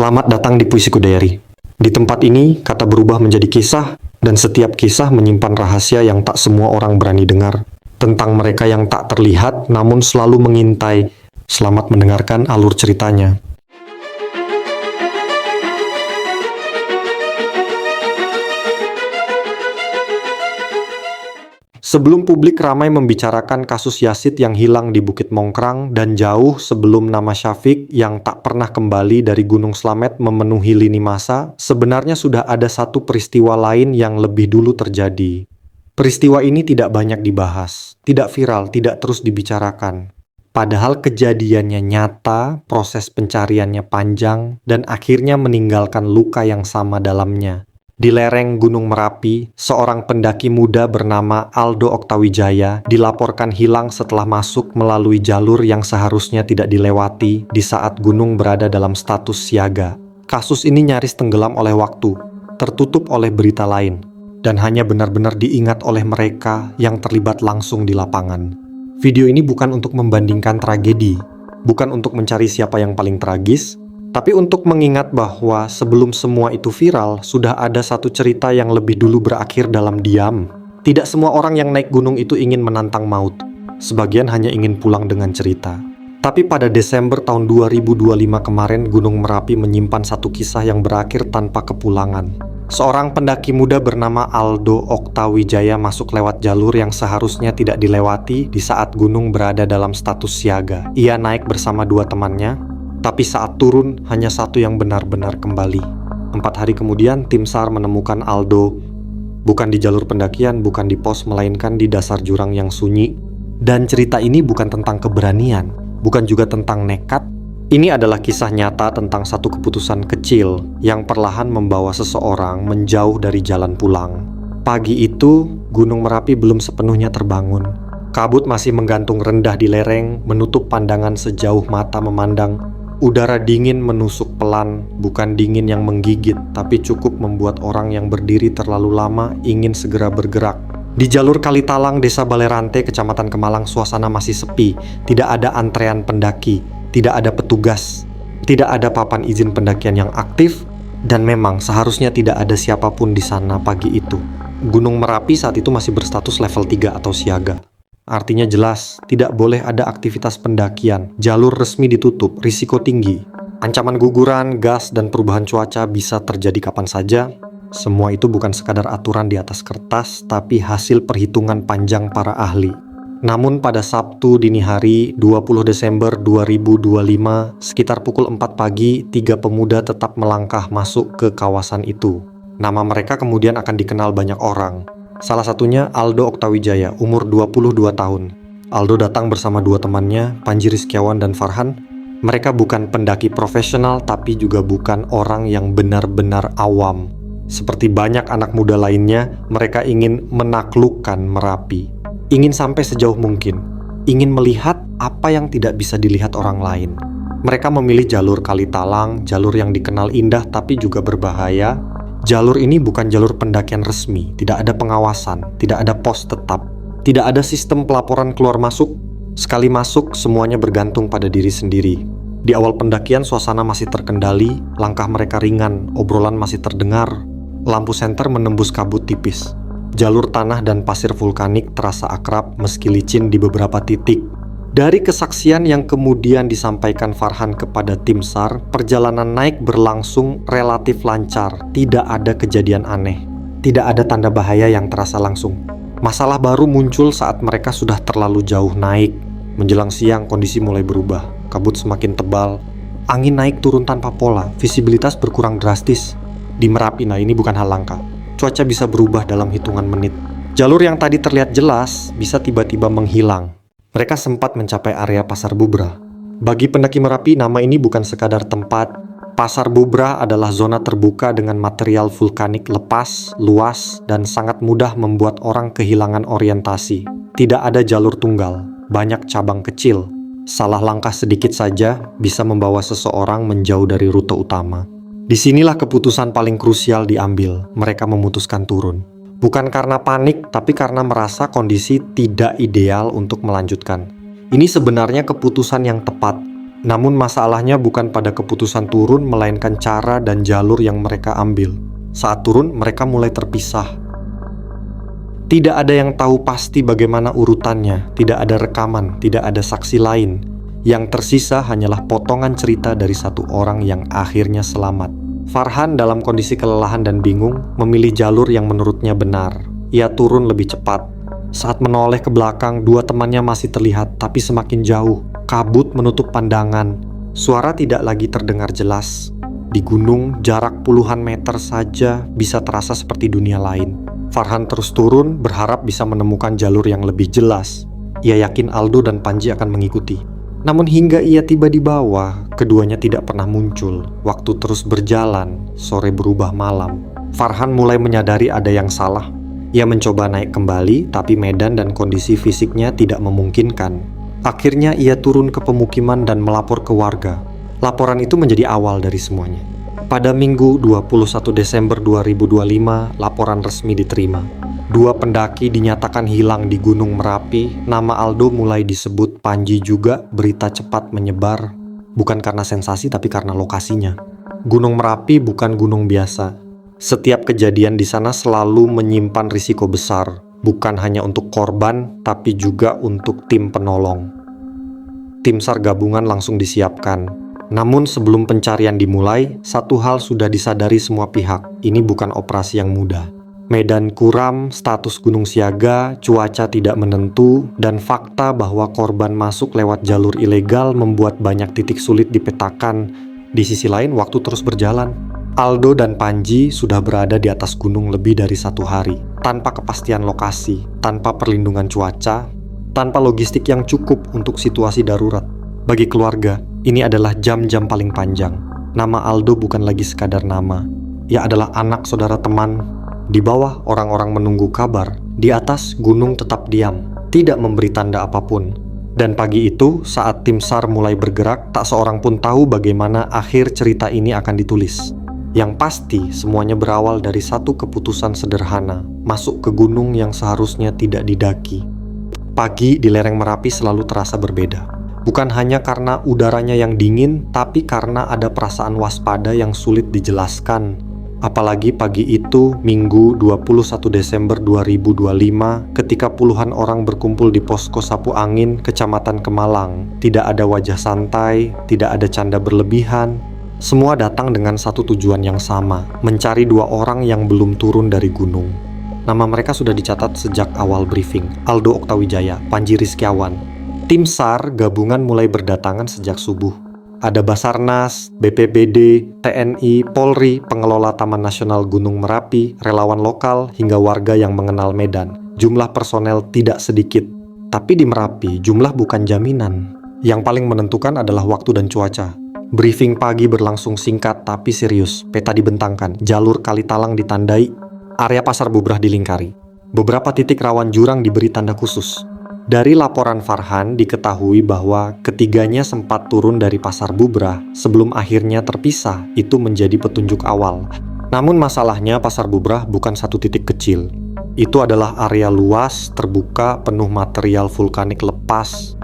Selamat datang di Puisiku Diary. Di tempat ini, kata berubah menjadi kisah, dan setiap kisah menyimpan rahasia yang tak semua orang berani dengar. Tentang mereka yang tak terlihat, namun selalu mengintai. Selamat mendengarkan alur ceritanya. Sebelum publik ramai membicarakan kasus Yazid yang hilang di Bukit Mongkrang dan jauh sebelum nama Syafiq yang tak pernah kembali dari Gunung Slamet memenuhi lini masa, sebenarnya sudah ada satu peristiwa lain yang lebih dulu terjadi. Peristiwa ini tidak banyak dibahas, tidak viral, tidak terus dibicarakan. Padahal kejadiannya nyata, proses pencariannya panjang, dan akhirnya meninggalkan luka yang sama dalamnya. Di lereng Gunung Merapi, seorang pendaki muda bernama Aldo Oktawijaya dilaporkan hilang setelah masuk melalui jalur yang seharusnya tidak dilewati di saat gunung berada dalam status siaga. Kasus ini nyaris tenggelam oleh waktu, tertutup oleh berita lain, dan hanya benar-benar diingat oleh mereka yang terlibat langsung di lapangan. Video ini bukan untuk membandingkan tragedi, bukan untuk mencari siapa yang paling tragis, tapi untuk mengingat bahwa sebelum semua itu viral, sudah ada satu cerita yang lebih dulu berakhir dalam diam. Tidak semua orang yang naik gunung itu ingin menantang maut. Sebagian hanya ingin pulang dengan cerita. Tapi pada Desember tahun 2025 kemarin, Gunung Merapi menyimpan satu kisah yang berakhir tanpa kepulangan. Seorang pendaki muda bernama Aldo Oktawijaya masuk lewat jalur yang seharusnya tidak dilewati di saat gunung berada dalam status siaga. Ia naik bersama dua temannya, tapi saat turun, hanya satu yang benar-benar kembali. 4 hari kemudian, tim SAR menemukan Aldo. Bukan di jalur pendakian, bukan di pos, melainkan di dasar jurang yang sunyi. Dan cerita ini bukan tentang keberanian, bukan juga tentang nekat. Ini adalah kisah nyata tentang satu keputusan kecil yang perlahan membawa seseorang menjauh dari jalan pulang. Pagi itu, Gunung Merapi belum sepenuhnya terbangun. Kabut masih menggantung rendah di lereng, menutup pandangan sejauh mata memandang. Udara dingin menusuk pelan, bukan dingin yang menggigit, tapi cukup membuat orang yang berdiri terlalu lama ingin segera bergerak. Di jalur Kalitalang, Desa Balerante, Kecamatan Kemalang, suasana masih sepi. Tidak ada antrean pendaki, tidak ada petugas, tidak ada papan izin pendakian yang aktif, dan memang seharusnya tidak ada siapapun di sana pagi itu. Gunung Merapi saat itu masih berstatus level 3 atau siaga. Artinya jelas, tidak boleh ada aktivitas pendakian, jalur resmi ditutup, risiko tinggi. Ancaman guguran, gas, dan perubahan cuaca bisa terjadi kapan saja. Semua itu bukan sekadar aturan di atas kertas, tapi hasil perhitungan panjang para ahli. Namun pada Sabtu dini hari, 20 Desember 2025, sekitar pukul 4 pagi, 3 pemuda tetap melangkah masuk ke kawasan itu. Nama mereka kemudian akan dikenal banyak orang. Salah satunya Aldo Oktawijaya, umur 22 tahun. Aldo datang bersama dua temannya, Panji Rizkiawan dan Farhan. Mereka bukan pendaki profesional, tapi juga bukan orang yang benar-benar awam. Seperti banyak anak muda lainnya, mereka ingin menaklukkan Merapi. Ingin sampai sejauh mungkin. Ingin melihat apa yang tidak bisa dilihat orang lain. Mereka memilih jalur Kalitalang, jalur yang dikenal indah tapi juga berbahaya. Jalur ini bukan jalur pendakian resmi, tidak ada pengawasan, tidak ada pos tetap, tidak ada sistem pelaporan keluar masuk. Sekali masuk, semuanya bergantung pada diri sendiri. Di awal pendakian, suasana masih terkendali, langkah mereka ringan, obrolan masih terdengar. Lampu senter menembus kabut tipis. Jalur tanah dan pasir vulkanik terasa akrab meski licin di beberapa titik. Dari kesaksian yang kemudian disampaikan Farhan kepada tim SAR, perjalanan naik berlangsung relatif lancar, tidak ada kejadian aneh, tidak ada tanda bahaya yang terasa langsung. Masalah baru muncul saat mereka sudah terlalu jauh naik. Menjelang siang, kondisi mulai berubah, kabut semakin tebal, angin naik turun tanpa pola, visibilitas berkurang drastis. Di Merapi, nah ini bukan hal langka, cuaca bisa berubah dalam hitungan menit. Jalur yang tadi terlihat jelas bisa tiba-tiba menghilang. Mereka sempat mencapai area Pasar Bubrah. Bagi pendaki Merapi, nama ini bukan sekadar tempat. Pasar Bubrah adalah zona terbuka dengan material vulkanik lepas, luas, dan sangat mudah membuat orang kehilangan orientasi. Tidak ada jalur tunggal, banyak cabang kecil. Salah langkah sedikit saja bisa membawa seseorang menjauh dari rute utama. Disinilah keputusan paling krusial diambil. Mereka memutuskan turun. Bukan karena panik, tapi karena merasa kondisi tidak ideal untuk melanjutkan. Ini sebenarnya keputusan yang tepat. Namun masalahnya bukan pada keputusan turun, melainkan cara dan jalur yang mereka ambil. Saat turun, mereka mulai terpisah. Tidak ada yang tahu pasti bagaimana urutannya, tidak ada rekaman, tidak ada saksi lain. Yang tersisa hanyalah potongan cerita dari satu orang yang akhirnya selamat. Farhan dalam kondisi kelelahan dan bingung memilih jalur yang menurutnya benar. Ia turun lebih cepat. Saat menoleh ke belakang, dua temannya masih terlihat, tapi semakin jauh. Kabut menutup pandangan. Suara tidak lagi terdengar jelas. Di gunung, jarak puluhan meter saja bisa terasa seperti dunia lain. Farhan terus turun, berharap bisa menemukan jalur yang lebih jelas. Ia yakin Aldo dan Panji akan mengikuti. Namun hingga ia tiba di bawah, keduanya tidak pernah muncul. Waktu terus berjalan, sore berubah malam. Farhan mulai menyadari ada yang salah. Ia mencoba naik kembali, tapi medan dan kondisi fisiknya tidak memungkinkan. Akhirnya ia turun ke pemukiman dan melapor ke warga. Laporan itu menjadi awal dari semuanya. Pada Minggu 21 Desember 2025, laporan resmi diterima. Dua pendaki dinyatakan hilang di Gunung Merapi. Nama Aldo mulai disebut, Panji juga. Berita cepat menyebar, bukan karena sensasi tapi karena lokasinya. Gunung Merapi bukan gunung biasa. Setiap kejadian di sana selalu menyimpan risiko besar, bukan hanya untuk korban, tapi juga untuk tim penolong. Tim SAR gabungan langsung disiapkan. Namun sebelum pencarian dimulai, satu hal sudah disadari semua pihak, ini bukan operasi yang mudah. Medan kuram, status gunung siaga, cuaca tidak menentu, dan fakta bahwa korban masuk lewat jalur ilegal membuat banyak titik sulit dipetakan. Di sisi lain, waktu terus berjalan. Aldo dan Panji sudah berada di atas gunung lebih dari 1 hari, tanpa kepastian lokasi, tanpa perlindungan cuaca, tanpa logistik yang cukup untuk situasi darurat. Bagi keluarga, ini adalah jam-jam paling panjang. Nama Aldo bukan lagi sekadar nama. Ia adalah anak saudara teman. Di bawah, orang-orang menunggu kabar. Di atas, gunung tetap diam, tidak memberi tanda apapun. Dan pagi itu, saat tim SAR mulai bergerak, tak seorang pun tahu bagaimana akhir cerita ini akan ditulis. Yang pasti, semuanya berawal dari satu keputusan sederhana, masuk ke gunung yang seharusnya tidak didaki. Pagi di lereng Merapi selalu terasa berbeda. Bukan hanya karena udaranya yang dingin, tapi karena ada perasaan waspada yang sulit dijelaskan. Apalagi pagi itu, Minggu 21 Desember 2025, ketika puluhan orang berkumpul di posko Sapu Angin, Kecamatan Kemalang. Tidak ada wajah santai, tidak ada canda berlebihan. Semua datang dengan satu tujuan yang sama, mencari 2 orang yang belum turun dari gunung. Nama mereka sudah dicatat sejak awal briefing, Aldo Oktawijaya, Panji Rizkiawan. Tim SAR gabungan mulai berdatangan sejak subuh. Ada Basarnas, BPBD, TNI, Polri, pengelola Taman Nasional Gunung Merapi, relawan lokal, hingga warga yang mengenal medan. Jumlah personel tidak sedikit. Tapi di Merapi, jumlah bukan jaminan. Yang paling menentukan adalah waktu dan cuaca. Briefing pagi berlangsung singkat tapi serius. Peta dibentangkan, jalur Kalitalang ditandai, area Pasar Bubrah dilingkari. Beberapa titik rawan jurang diberi tanda khusus. Dari laporan Farhan diketahui bahwa ketiganya sempat turun dari Pasar Bubrah sebelum akhirnya terpisah. Itu menjadi petunjuk awal. Namun masalahnya Pasar Bubrah bukan satu titik kecil. Itu adalah area luas, terbuka, penuh material vulkanik lepas.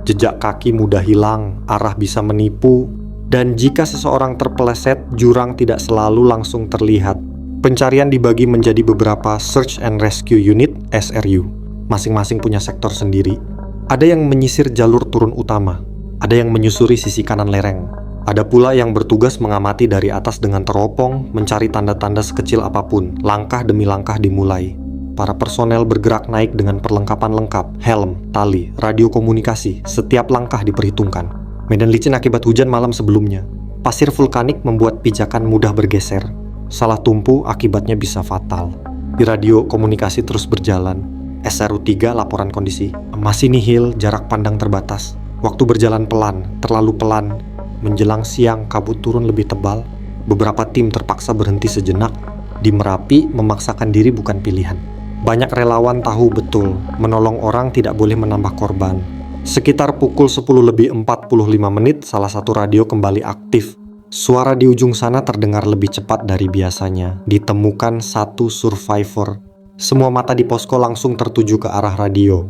Jejak kaki mudah hilang, arah bisa menipu, dan jika seseorang terpeleset, jurang tidak selalu langsung terlihat. Pencarian dibagi menjadi beberapa Search and Rescue Unit (SRU). Masing-masing punya sektor sendiri. Ada yang menyisir jalur turun utama, ada yang menyusuri sisi kanan lereng. Ada pula yang bertugas mengamati dari atas dengan teropong, mencari tanda-tanda sekecil apapun. Langkah demi langkah dimulai. Para personel bergerak naik dengan perlengkapan lengkap, helm, tali, radio komunikasi. Setiap langkah diperhitungkan. Medan licin akibat hujan malam sebelumnya. Pasir vulkanik membuat pijakan mudah bergeser. Salah tumpu akibatnya bisa fatal. Di radio komunikasi terus berjalan. SRU 3 laporan kondisi. Masih nihil, jarak pandang terbatas. Waktu berjalan pelan, terlalu pelan. Menjelang siang, kabut turun lebih tebal. Beberapa tim terpaksa berhenti sejenak. Di Merapi, memaksakan diri bukan pilihan. Banyak relawan tahu betul, menolong orang tidak boleh menambah korban. Sekitar pukul 10:45, salah satu radio kembali aktif. Suara di ujung sana terdengar lebih cepat dari biasanya. Ditemukan 1 survivor. Semua mata di posko langsung tertuju ke arah radio.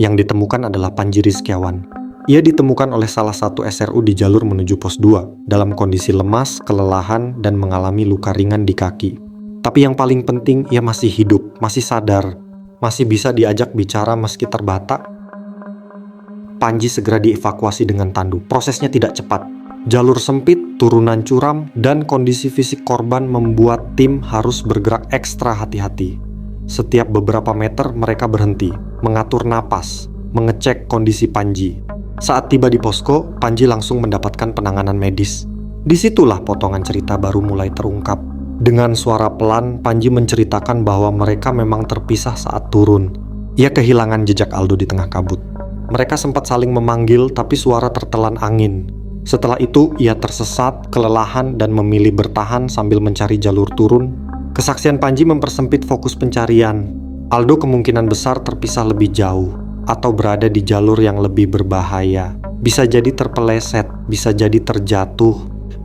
Yang ditemukan adalah Panji Rizkiawan. Ia ditemukan oleh salah satu SRU di jalur menuju pos 2 dalam kondisi lemas, kelelahan, dan mengalami luka ringan di kaki. Tapi yang paling penting, ia masih hidup, masih sadar, masih bisa diajak bicara meski terbatak. Panji segera dievakuasi dengan tandu. Prosesnya tidak cepat. Jalur sempit, turunan curam, dan kondisi fisik korban membuat tim harus bergerak ekstra hati-hati. Setiap beberapa meter mereka berhenti, mengatur napas, mengecek kondisi Panji. Saat tiba di posko, Panji langsung mendapatkan penanganan medis. Disitulah potongan cerita baru mulai terungkap. Dengan suara pelan, Panji menceritakan bahwa mereka memang terpisah saat turun. Ia kehilangan jejak Aldo di tengah kabut. Mereka sempat saling memanggil, tapi suara tertelan angin. Setelah itu, ia tersesat, kelelahan, dan memilih bertahan sambil mencari jalur turun. Kesaksian Panji mempersempit fokus pencarian. Aldo kemungkinan besar terpisah lebih jauh, atau berada di jalur yang lebih berbahaya. Bisa jadi terpeleset, bisa jadi terjatuh,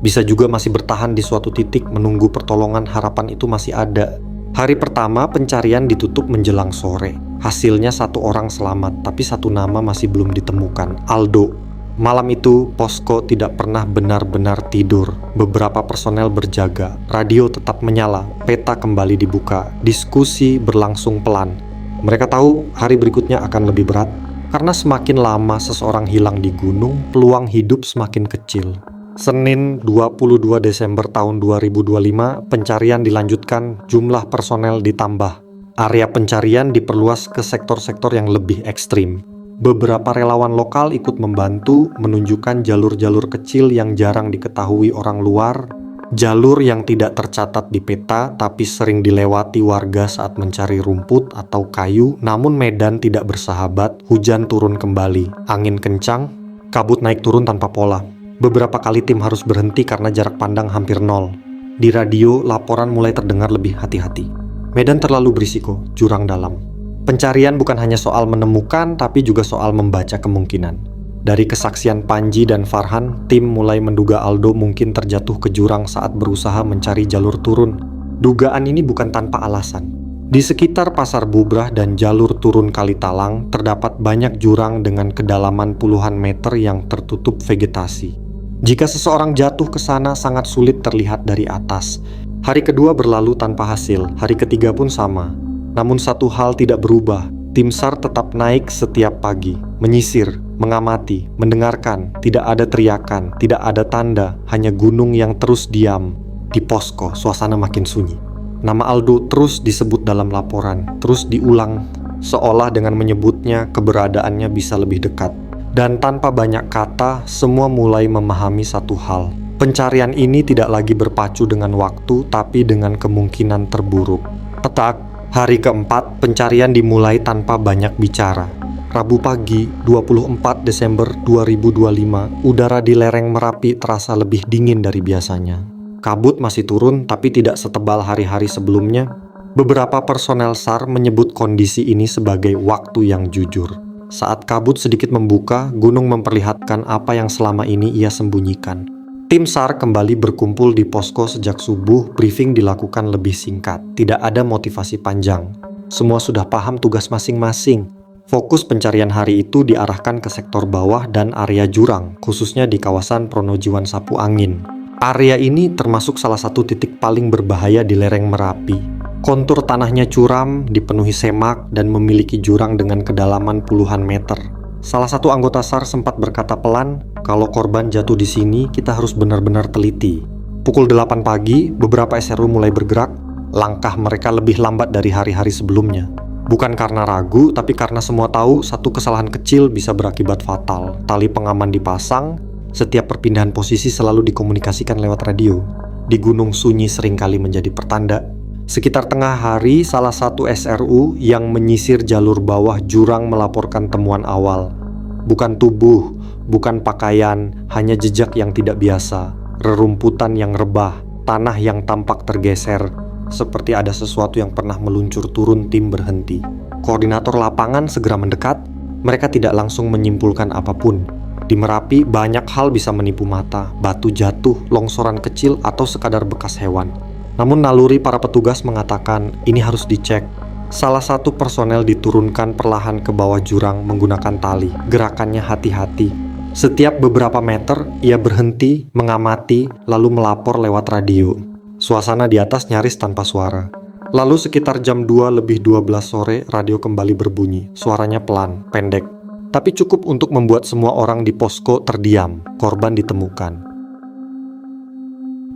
bisa juga masih bertahan di suatu titik menunggu pertolongan. Harapan itu masih ada. Hari pertama pencarian ditutup menjelang sore. Hasilnya 1 orang selamat, tapi 1 nama masih belum ditemukan, Aldo. Malam itu, posko tidak pernah benar-benar tidur. Beberapa personel berjaga, radio tetap menyala, peta kembali dibuka, diskusi berlangsung pelan. Mereka tahu hari berikutnya akan lebih berat, karena semakin lama seseorang hilang di gunung, peluang hidup semakin kecil. Senin 22 Desember tahun 2025, pencarian dilanjutkan, jumlah personel ditambah. Area pencarian diperluas ke sektor-sektor yang lebih ekstrim. Beberapa relawan lokal ikut membantu, menunjukkan jalur-jalur kecil yang jarang diketahui orang luar, jalur yang tidak tercatat di peta tapi sering dilewati warga saat mencari rumput atau kayu. Namun medan tidak bersahabat, hujan turun kembali, angin kencang, kabut naik turun tanpa pola. Beberapa kali tim harus berhenti karena jarak pandang hampir nol. Di radio, laporan mulai terdengar lebih hati-hati. Medan terlalu berisiko, jurang dalam. Pencarian bukan hanya soal menemukan, tapi juga soal membaca kemungkinan. Dari kesaksian Panji dan Farhan, tim mulai menduga Aldo mungkin terjatuh ke jurang saat berusaha mencari jalur turun. Dugaan ini bukan tanpa alasan. Di sekitar Pasar Bubrah dan jalur turun Kalitalang, terdapat banyak jurang dengan kedalaman puluhan meter yang tertutup vegetasi. Jika seseorang jatuh ke sana, sangat sulit terlihat dari atas. Hari kedua berlalu tanpa hasil, hari ketiga pun sama. Namun satu hal tidak berubah, tim SAR tetap naik setiap pagi, menyisir, mengamati, mendengarkan. Tidak ada teriakan, tidak ada tanda, hanya gunung yang terus diam. Di posko, suasana makin sunyi. Nama Aldo terus disebut dalam laporan, terus diulang, seolah dengan menyebutnya keberadaannya bisa lebih dekat. Dan tanpa banyak kata, semua mulai memahami satu hal. Pencarian ini tidak lagi berpacu dengan waktu, tapi dengan kemungkinan terburuk. Petak. Hari keempat, pencarian dimulai tanpa banyak bicara. Rabu pagi, 24 Desember 2025, udara di lereng Merapi terasa lebih dingin dari biasanya. Kabut masih turun, tapi tidak setebal hari-hari sebelumnya. Beberapa personel SAR menyebut kondisi ini sebagai waktu yang jujur. Saat kabut sedikit membuka, gunung memperlihatkan apa yang selama ini ia sembunyikan. Tim SAR kembali berkumpul di posko sejak subuh. Briefing dilakukan lebih singkat, tidak ada motivasi panjang. Semua sudah paham tugas masing-masing. Fokus pencarian hari itu diarahkan ke sektor bawah dan area jurang, khususnya di kawasan Pronojiwan Sapu Angin. Area ini termasuk salah satu titik paling berbahaya di lereng Merapi. Kontur tanahnya curam, dipenuhi semak, dan memiliki jurang dengan kedalaman puluhan meter. Salah satu anggota SAR sempat berkata pelan, kalau korban jatuh di sini, kita harus benar-benar teliti. Pukul 8 pagi, beberapa SRU mulai bergerak. Langkah mereka lebih lambat dari hari-hari sebelumnya. Bukan karena ragu, tapi karena semua tahu satu kesalahan kecil bisa berakibat fatal. Tali pengaman dipasang, setiap perpindahan posisi selalu dikomunikasikan lewat radio. Di gunung sunyi seringkali menjadi pertanda. Sekitar tengah hari, salah satu SRU yang menyisir jalur bawah jurang melaporkan temuan awal. Bukan tubuh, bukan pakaian, hanya jejak yang tidak biasa, rerumputan yang rebah, tanah yang tampak tergeser, seperti ada sesuatu yang pernah meluncur turun. Tim berhenti. Koordinator lapangan segera mendekat. Mereka tidak langsung menyimpulkan apapun. Di Merapi, banyak hal bisa menipu mata, batu jatuh, longsoran kecil, atau sekadar bekas hewan. Namun naluri para petugas mengatakan ini harus dicek. Salah satu personel diturunkan perlahan ke bawah jurang menggunakan tali. Gerakannya hati-hati. Setiap beberapa meter, ia berhenti, mengamati, lalu melapor lewat radio. Suasana di atas nyaris tanpa suara. Lalu sekitar jam 2:12 sore, radio kembali berbunyi. Suaranya pelan, pendek, tapi cukup untuk membuat semua orang di posko terdiam. Korban ditemukan.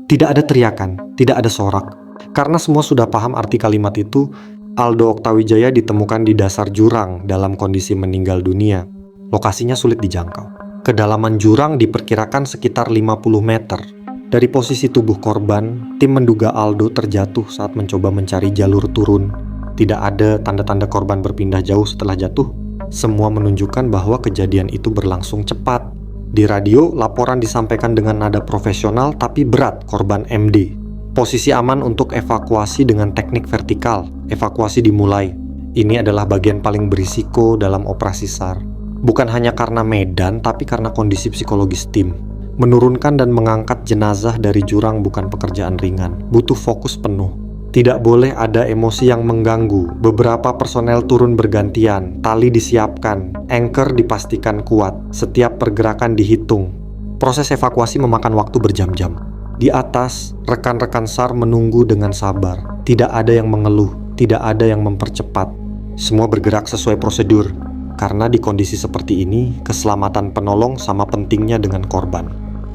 Tidak ada teriakan, tidak ada sorak. Karena semua sudah paham arti kalimat itu, Aldo Oktawijaya ditemukan di dasar jurang dalam kondisi meninggal dunia. Lokasinya sulit dijangkau. Kedalaman jurang diperkirakan sekitar 50 meter. Dari posisi tubuh korban, tim menduga Aldo terjatuh saat mencoba mencari jalur turun. Tidak ada tanda-tanda korban berpindah jauh setelah jatuh. Semua menunjukkan bahwa kejadian itu berlangsung cepat. Di radio, laporan disampaikan dengan nada profesional tapi berat korban MD. Posisi aman untuk evakuasi dengan teknik vertikal. Evakuasi dimulai. Ini adalah bagian paling berisiko dalam operasi SAR. Bukan hanya karena medan, tapi karena kondisi psikologis tim. Menurunkan dan mengangkat jenazah dari jurang bukan pekerjaan ringan. Butuh fokus penuh. Tidak boleh ada emosi yang mengganggu. Beberapa personel turun bergantian. Tali disiapkan. Anchor dipastikan kuat. Setiap pergerakan dihitung. Proses evakuasi memakan waktu berjam-jam. Di atas, rekan-rekan SAR menunggu dengan sabar. Tidak ada yang mengeluh. Tidak ada yang mempercepat. Semua bergerak sesuai prosedur. Karena di kondisi seperti ini, keselamatan penolong sama pentingnya dengan korban.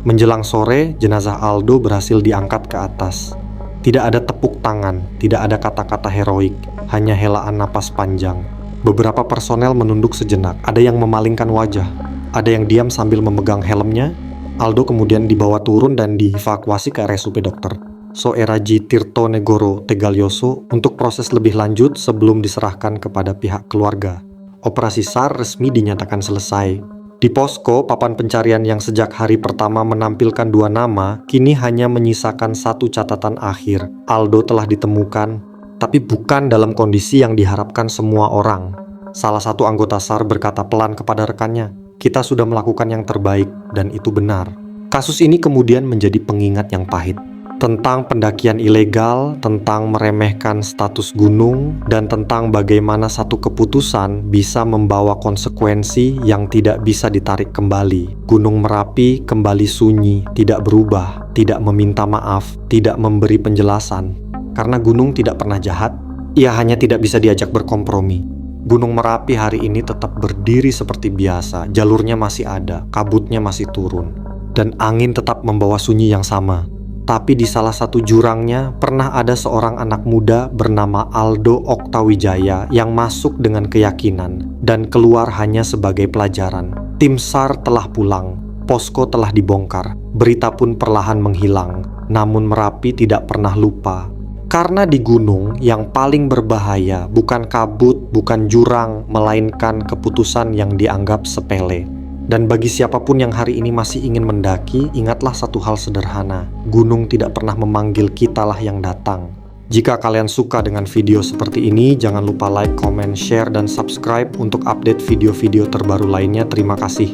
Menjelang sore, jenazah Aldo berhasil diangkat ke atas. Tidak ada tepuk tangan, tidak ada kata-kata heroik, hanya helaan napas panjang. Beberapa personel menunduk sejenak, ada yang memalingkan wajah, ada yang diam sambil memegang helmnya. Aldo kemudian dibawa turun dan dievakuasi ke RSUP Dr. Soeraji Tirtonegoro Tegalyoso untuk proses lebih lanjut sebelum diserahkan kepada pihak keluarga. Operasi SAR resmi dinyatakan selesai. Di posko, papan pencarian yang sejak hari pertama menampilkan 2 nama, kini hanya menyisakan 1 catatan akhir. Aldo telah ditemukan, tapi bukan dalam kondisi yang diharapkan semua orang. Salah satu anggota SAR berkata pelan kepada rekannya, "Kita sudah melakukan yang terbaik, dan itu benar." Kasus ini kemudian menjadi pengingat yang pahit. Tentang pendakian ilegal, tentang meremehkan status gunung, dan tentang bagaimana satu keputusan bisa membawa konsekuensi yang tidak bisa ditarik kembali. Gunung Merapi kembali sunyi, tidak berubah, tidak meminta maaf, tidak memberi penjelasan. Karena gunung tidak pernah jahat, ia hanya tidak bisa diajak berkompromi. Gunung Merapi hari ini tetap berdiri seperti biasa, jalurnya masih ada, kabutnya masih turun, dan angin tetap membawa sunyi yang sama. Tapi di salah satu jurangnya pernah ada seorang anak muda bernama Aldo Oktawijaya yang masuk dengan keyakinan dan keluar hanya sebagai pelajaran. Tim SAR telah pulang, posko telah dibongkar, berita pun perlahan menghilang. Namun Merapi tidak pernah lupa. Karena di gunung yang paling berbahaya bukan kabut, bukan jurang, melainkan keputusan yang dianggap sepele. Dan bagi siapapun yang hari ini masih ingin mendaki, ingatlah satu hal sederhana. Gunung tidak pernah memanggil, kitalah yang datang. Jika kalian suka dengan video seperti ini, jangan lupa like, comment, share, dan subscribe untuk update video-video terbaru lainnya. Terima kasih.